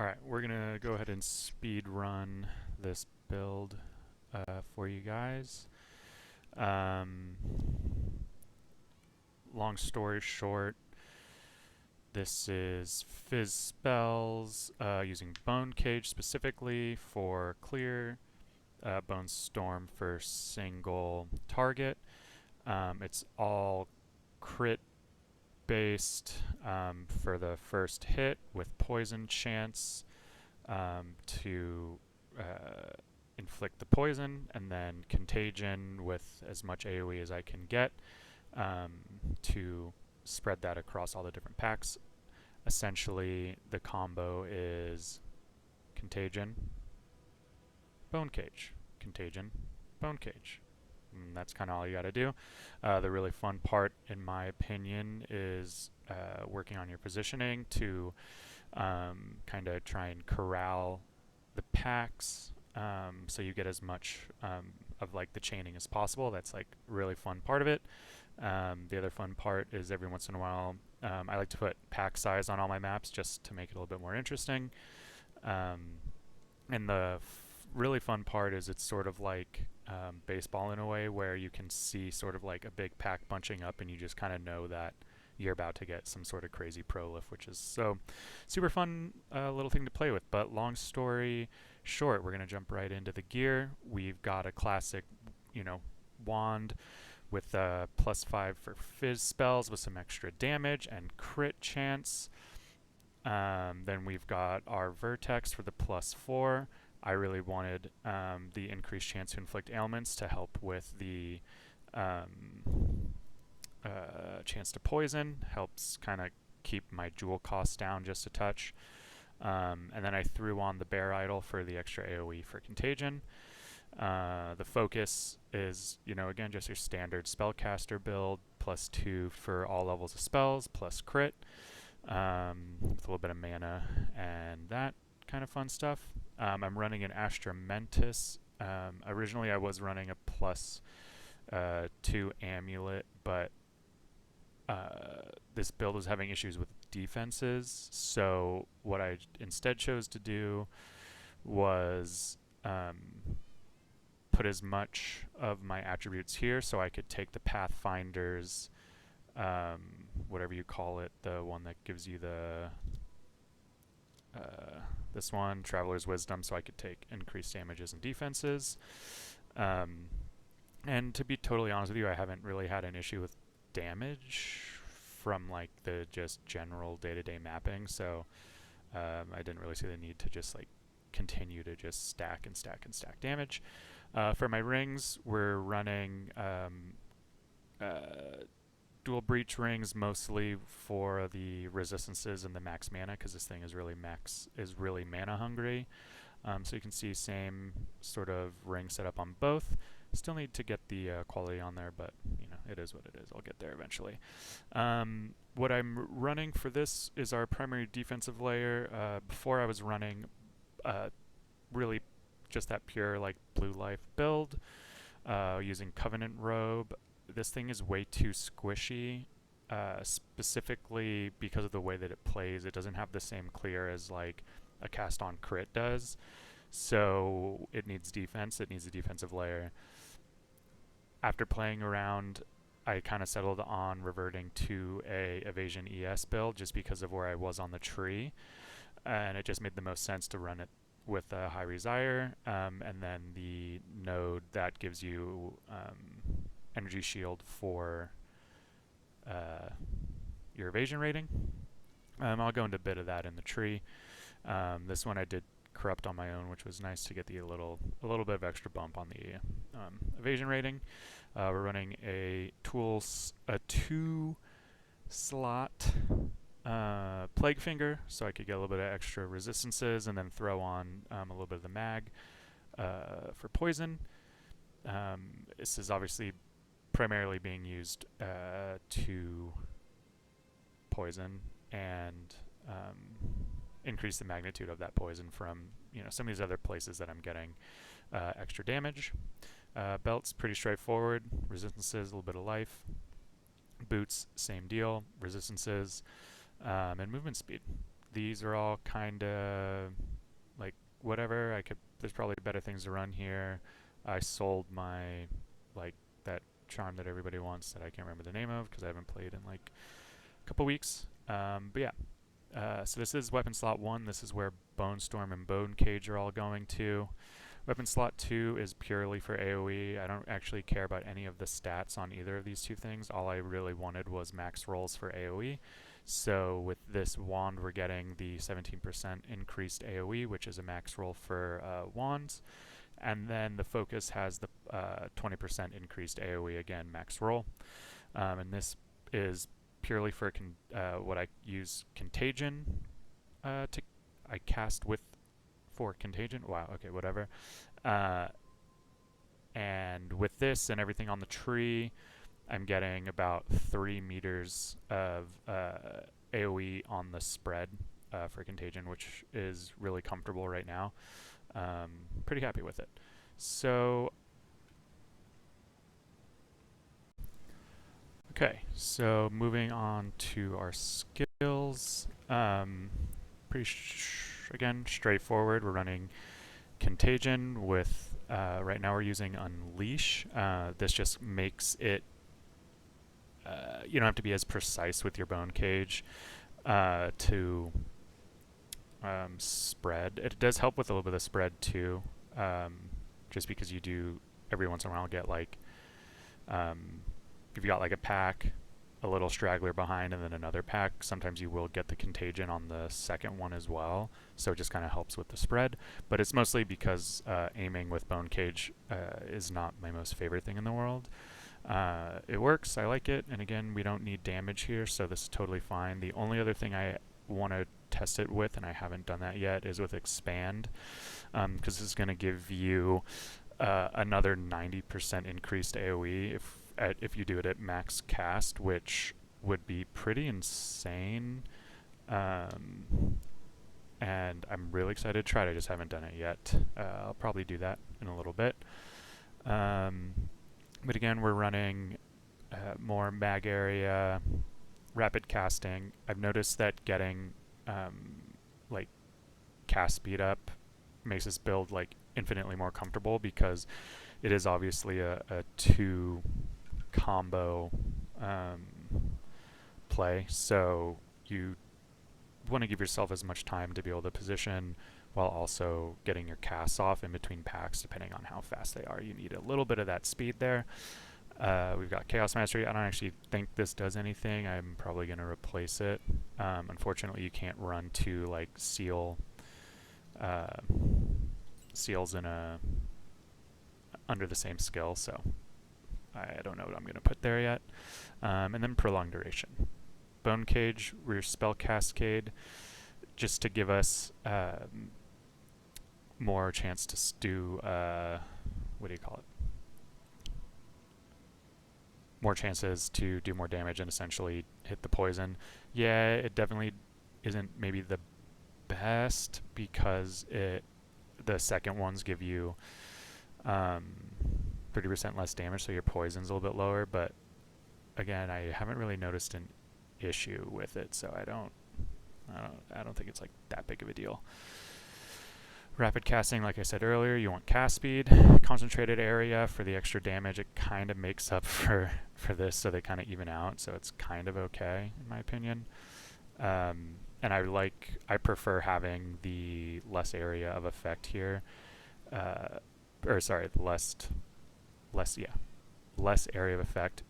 Alright, we're gonna go ahead and speed run this build for you guys. Um, Long story short, this is Fizz spells using Bone Cage specifically for clear, Bone Storm for single target. It's all crit based for the first hit with poison chance to inflict the poison, and then contagion with as much AoE as I can get um, to spread that across all the different packs. Essentially, the combo is contagion, bone cage, contagion, bone cage. And that's kind of all you got to do. The really fun part, in my opinion, is working on your positioning to kind of try and corral the packs so you get as much of like the chaining as possible. That's like really fun part of it. The other fun part is every once in a while I like to put pack size on all my maps just to make it a little bit more interesting. And the really fun part is it's sort of like baseball in a way, where you can see sort of like a big pack bunching up and you just kind of know that you're about to get some sort of crazy prolif, which is so super fun little thing to play with. But long story short, we're going to jump right into the gear. We've got a classic, wand with +5 for fizz spells with some extra damage and crit chance. Then we've got our vertex for the +4. I really wanted the increased chance to inflict ailments to help with the chance to poison. Helps kind of keep my jewel costs down just a touch. And then I threw on the bear idol for the extra AoE for contagion. The focus is, again, just your standard spellcaster build, +2 for all levels of spells, plus crit, with a little bit of mana and that kind of fun stuff. I'm running an Astra Mentis. Originally I was running a +2 amulet, but this build was having issues with defenses, so what I instead chose to do was put as much of my attributes here so I could take the Pathfinder's, whatever you call it, the one that gives you the this one, Traveler's Wisdom, so I could take increased damages and defenses. And to be totally honest with you, I haven't really had an issue with damage from like the just general day-to-day mapping, so I didn't really see the need to just like continue to just stack and stack and stack damage. For my rings, we're running dual breach rings mostly for the resistances and the max mana, because this thing is really mana hungry. So you can see same sort of ring setup on both. Still need to get the quality on there, but it is what it is. I'll get there eventually. What I'm running for this is our primary defensive layer. Before I was running really just that pure like blue life build using Covenant Robe. This thing is way too squishy, specifically because of the way that it plays. It doesn't have the same clear as like a cast on crit does, so it needs defense. It needs a defensive layer. After playing around, I kind of settled on reverting to a evasion ES build just because of where I was on the tree, and it just made the most sense to run it with a high resire, and then the node that gives you energy shield for your evasion rating. I'll go into a bit of that in the tree. This one I did corrupt on my own, which was nice to get a little bit of extra bump on the evasion rating. We're running a 2-slot Plague Finger, so I could get a little bit of extra resistances, and then throw on a little bit of the mag for poison. This is obviously primarily being used to poison and increase the magnitude of that poison from some of these other places that I'm getting extra damage. Belt's pretty straightforward. Resistances, a little bit of life. Boots, same deal. Resistances and movement speed. these are all kind of like whatever. There's probably better things to run here. I sold my like that charm that everybody wants that I can't remember the name of because I haven't played in like a couple weeks. But yeah, so this is weapon slot 1. This is where Bone Storm and Bone Cage are all going to. Weapon slot 2 is purely for AoE. I don't actually care about any of the stats on either of these two things. All I really wanted was max rolls for AoE. So with this wand, we're getting the 17% increased AoE, which is a max roll for wands. And then the focus has the 20% increased AoE, again, max roll. And this is purely for what I use Contagion I cast with for Contagion. Wow, okay, whatever. And with this and everything on the tree, I'm getting about 3 meters of AoE on the spread for Contagion, which is really comfortable right now. Pretty happy with it. So, okay, so moving on to our skills. Again, straightforward. We're running Contagion with, right now we're using Unleash. This just makes it, you don't have to be as precise with your Bone Cage to spread. It does help with a little bit of spread too, just because you do every once in a while get like, if you got like a pack, a little straggler behind and then another pack, sometimes you will get the Contagion on the second one as well, so it just kind of helps with the spread. But it's mostly because aiming with Bone Cage is not my most favorite thing in the world. It works, I like it, and again, we don't need damage here, so this is totally fine. The only other thing I want to test it with, and I haven't done that yet, is with Expand, because this is going to give you another 90% increased AoE if you do it at max cast, which would be pretty insane. And I'm really excited to try it. I just haven't done it yet. I'll probably do that in a little bit. But again, we're running more mag area, rapid casting. I've noticed that getting like cast speed up makes this build like infinitely more comfortable, because it is obviously a 2 combo play, so you want to give yourself as much time to be able to position while also getting your casts off in between packs, depending on how fast they are. You need a little bit of that speed there. We've got Chaos Mastery. I don't actually think this does anything. I'm probably going to replace it. Unfortunately, you can't run 2 like seals in under the same skill, so I don't know what I'm going to put there yet. And then Prolonged Duration. Bone Cage, we're Spell Cascade, just to give us more chance to do, what do you call it? More chances to do more damage and essentially hit the poison. Yeah, it definitely isn't maybe the best, because the second ones give you 30% less damage, so your poison's a little bit lower, but again, I haven't really noticed an issue with it, so I don't think it's like that big of a deal. Rapid casting, like I said earlier, you want cast speed. Concentrated area for the extra damage. It kind of makes up for this, so they kind of even out, so it's kind of okay in my opinion. And I prefer having the less area of effect here, or sorry, less area of effect,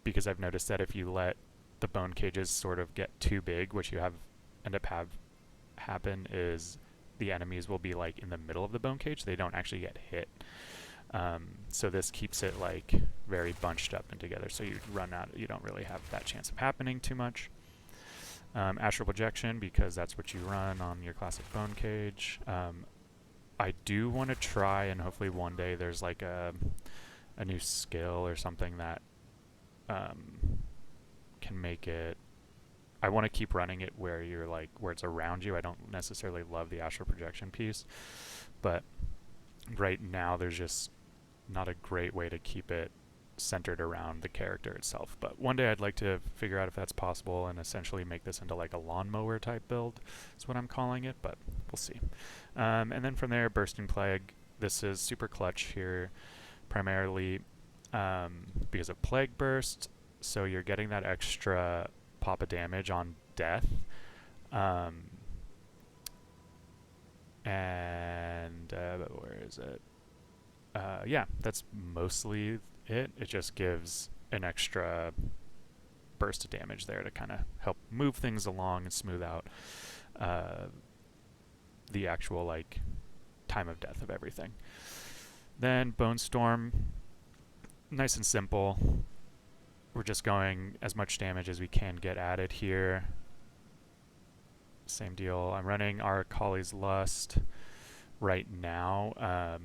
because I've noticed that if you let the bone cages sort of get too big, which you end up happen is the enemies will be like in the middle of the bone cage. They don't actually get hit. So this keeps it like very bunched up and together, so you don't really have that chance of happening too much. Astral projection, because that's what you run on your classic bone cage. I do want to try, and hopefully one day there's like a new skill or something that can make it. I want to keep running it where it's around you. I don't necessarily love the astral projection piece, but right now there's just not a great way to keep it centered around the character itself. But one day I'd like to figure out if that's possible and essentially make this into like a lawnmower type build. That's what I'm calling it, but we'll see. And then from there, Bursting Plague. This is super clutch here, primarily because of Plague Burst. So you're getting that extra pop of damage on death. And where is it? Yeah, that's mostly it. It just gives an extra burst of damage there to kind of help move things along and smooth out the actual like time of death of everything. Then Bone Storm, nice and simple. We're just going as much damage as we can get added here. Same deal. I'm running our Kali's Lust right now.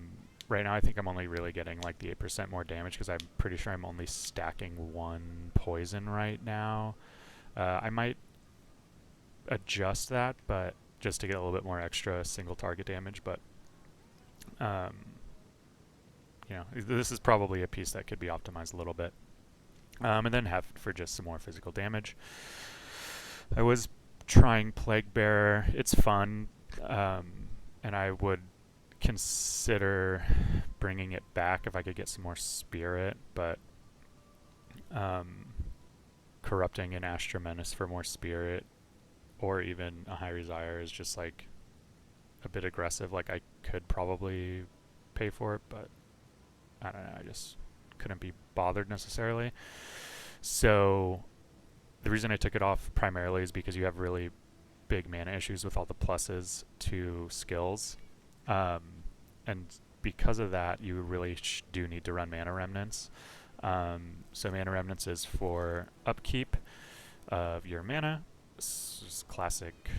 Right now I think I'm only really getting like the 8% more damage because I'm pretty sure I'm only stacking 1 poison right now. I might adjust that, but just to get a little bit more extra single target damage, but you know, this is probably a piece that could be optimized a little bit. And then have for just some more physical damage. I was trying Plague Bearer. It's fun, and I would consider bringing it back if I could get some more spirit, but corrupting an Astra Menace for more spirit or even a High Resire is just like a bit aggressive. Like I could probably pay for it, but I don't know, I just couldn't be bothered necessarily. So the reason I took it off primarily is because you have really big mana issues with all the pluses to skills. And because of that, you really do need to run Mana Remnants. So Mana Remnants is for upkeep of your mana. It's classic,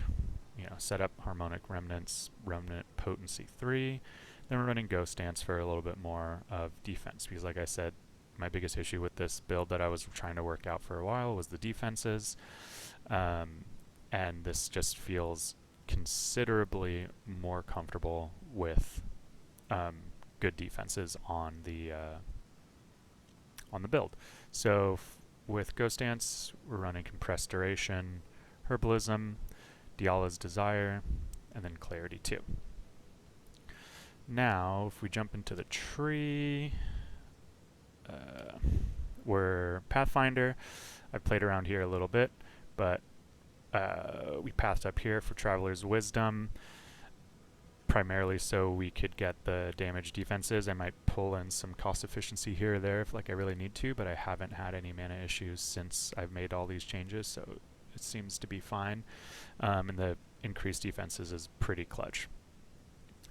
you know, set up Harmonic Remnants, Remnant Potency 3. Then we're running Ghost Dance for a little bit more of defense, because like I said, my biggest issue with this build that I was trying to work out for a while was the defenses. And this just feels considerably more comfortable with good defenses on the build. So with Ghost Dance, we're running Compressed Duration, Herbalism, Diala's Desire, and then Clarity 2. Now, if we jump into the tree, we're Pathfinder. I've played around here a little bit, but we pathed up here for Traveler's Wisdom, primarily so we could get the damage defenses. I might pull in some cost efficiency here or there if like I really need to, but I haven't had any mana issues since I've made all these changes, so it seems to be fine. And the increased defenses is pretty clutch.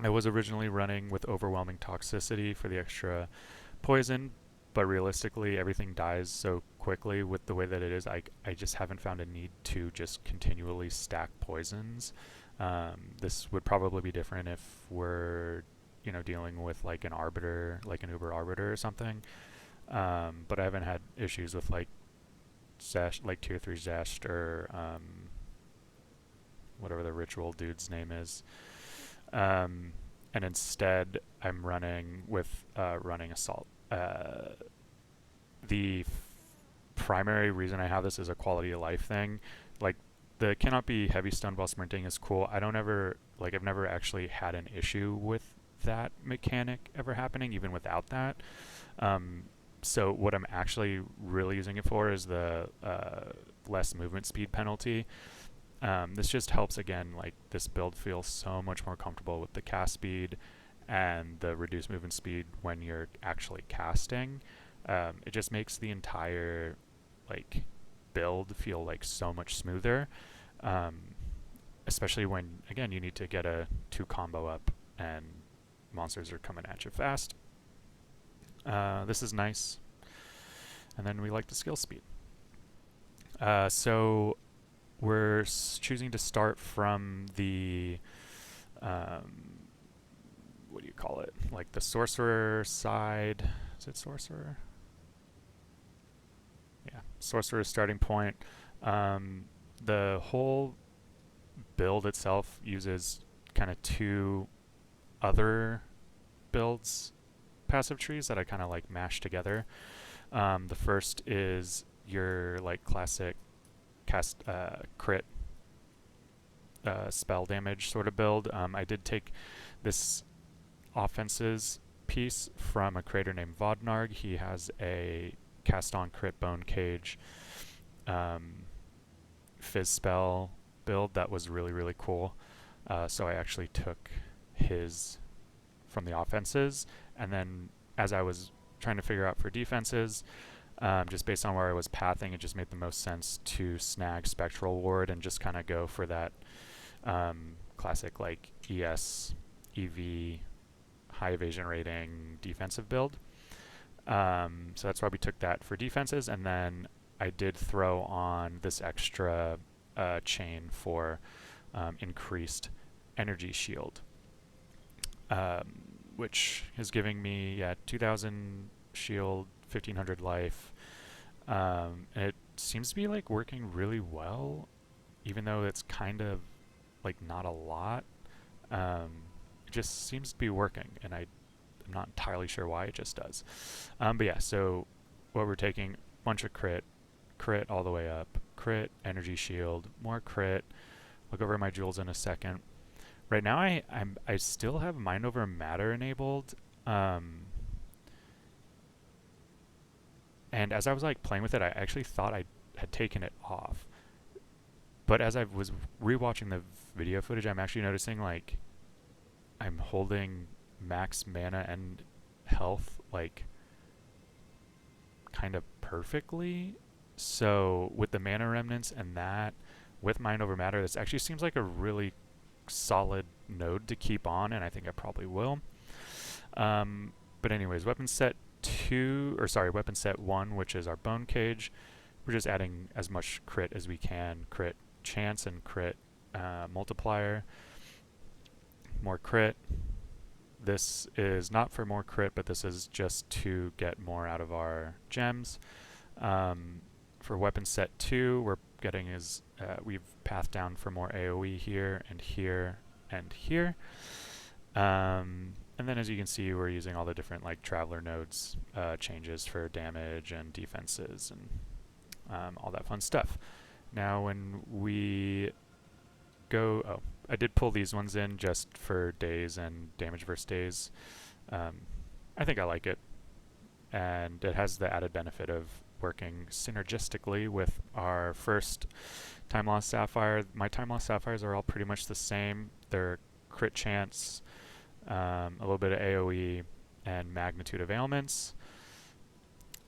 I was originally running with Overwhelming Toxicity for the extra poison, but realistically everything dies so quickly with the way that it is, I just haven't found a need to just continually stack poisons. This would probably be different if we're, you know, dealing with like an Arbiter, like an Uber Arbiter or something. But I haven't had issues with like Zest, like tier 3 Zest or whatever the ritual dude's name is. And instead I'm running with running Assault. The primary reason I have this is a quality of life thing. Like the cannot be heavy stunned while sprinting is cool. I've never actually had an issue with that mechanic ever happening, even without that. So what I'm actually really using it for is the less movement speed penalty. This just helps, again, like this build feels so much more comfortable with the cast speed and the reduced movement speed when you're actually casting. It just makes the entire like build feel like so much smoother, especially when, again, you need to get a 2 combo up and monsters are coming at you fast. This is nice. And then we like the skill speed. So we're choosing to start from the what do you call it? Like the sorcerer side. Is it sorcerer? Yeah, sorcerer's starting point. The whole build itself uses kind of 2 other builds passive trees that I kind of like mash together. The first is your like classic cast crit spell damage sort of build. I did take this offenses piece from a creator named Vodnarg. He has a cast on crit bone cage fizz spell build that was really, really cool. So I actually took his from the offenses, and then as I was trying to figure out for defenses, just based on where I was pathing, it just made the most sense to snag Spectral Ward and just kind of go for that classic like ES, EV, high evasion rating defensive build. So that's why we took that for defenses, and then I did throw on this extra chain for increased energy shield, which is giving me 2,000 shield, 1,500 life. It seems to be like working really well, even though it's kind of like not a lot. It just seems to be working, and I'm not entirely sure why. It just does. But yeah, so what we're taking, bunch of crit all the way up, crit, energy shield, more crit. I'll go over my jewels in a second. Right now I still have Mind Over Matter enabled, and as I was like playing with it, I actually thought I had taken it off. But as I was rewatching the video footage, I'm actually noticing like I'm holding max mana and health like kind of perfectly. So with the mana remnants and that, with Mind Over Matter, this actually seems like a really solid node to keep on, and I think I probably will. But anyways, weapon set 1, which is our bone cage. We're just adding as much crit as we can, crit chance and crit multiplier. More crit. This is not for more crit, but this is just to get more out of our gems. For weapon set 2, we're getting we've pathed down for more AoE here and here and here. And then as you can see, we're using all the different like traveler nodes changes for damage and defenses and all that fun stuff. Now when we go, I did pull these ones in just for days and damage versus days. I think I like it, and it has the added benefit of working synergistically with our first Time Lost Sapphire. My Time Lost Sapphires are all pretty much the same. They're crit chance, a little bit of AoE, and magnitude of ailments.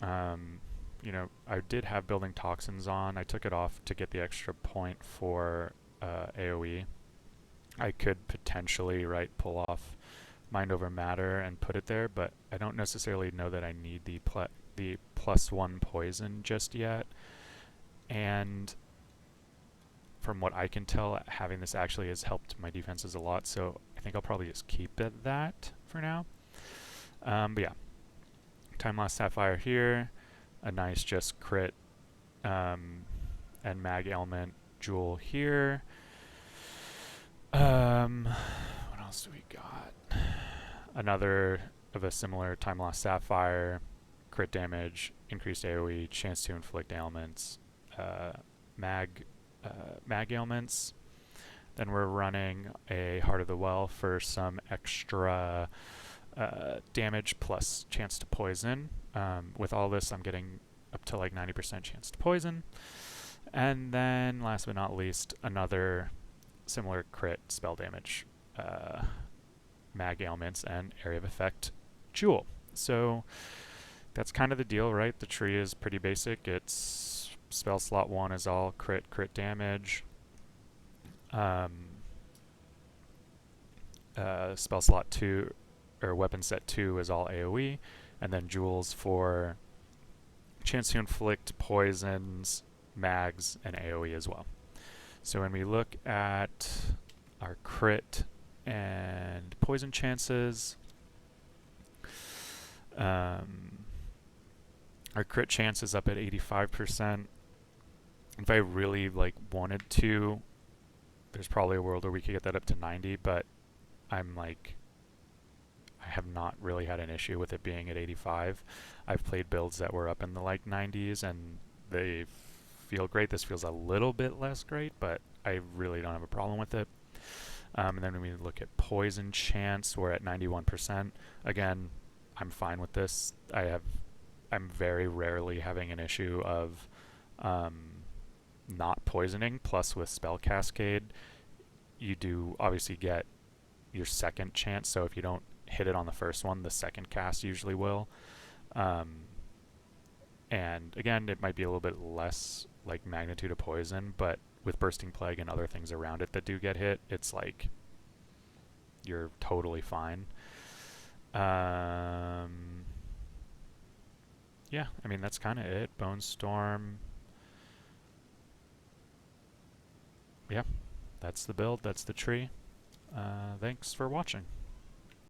You know, I did have Building Toxins on. I took it off to get the extra point for AoE. I could potentially, pull off Mind Over Matter and put it there, but I don't necessarily know that I need the +1 poison just yet. And from what I can tell, having this actually has helped my defenses a lot, so I think I'll probably just keep it that for now. But yeah, Time Lost Sapphire here, a nice just crit and mag ailment jewel here. What else do we got? Another of a similar Time Lost Sapphire, crit damage, increased AoE, chance to inflict ailments, mag ailments. Then we're running a Heart of the Well for some extra damage plus chance to poison. With all this, I'm getting up to like 90% chance to poison. And then last but not least, another similar crit spell damage, mag ailments, and area of effect jewel. So that's kind of the deal, right? The tree is pretty basic. It's spell slot 1 is all crit damage. Spell slot 2 or weapon set 2 is all AoE, and then jewels for chance to inflict poisons, mags, and AoE as well. So when we look at our crit and poison chances, our crit chance is up at 85%. If I really wanted to, there's probably a world where we could get that up to 90, but I'm I have not really had an issue with it being at 85. I've played builds that were up in the like 90s and they feel great. This feels a little bit less great, but I really don't have a problem with it. And then when we look at poison chance, we're at 91%. Again, I'm fine with this. I'm very rarely having an issue of not poisoning. Plus, with spell cascade, you do obviously get your second chance. So if you don't hit it on the first one, the second cast usually will. And again, it might be a little bit less like magnitude of poison, but with bursting plague and other things around it that do get hit, it's like you're totally fine. Yeah, I mean that's kind of it. Bone Storm. Yeah, that's the build. That's the tree. Thanks for watching.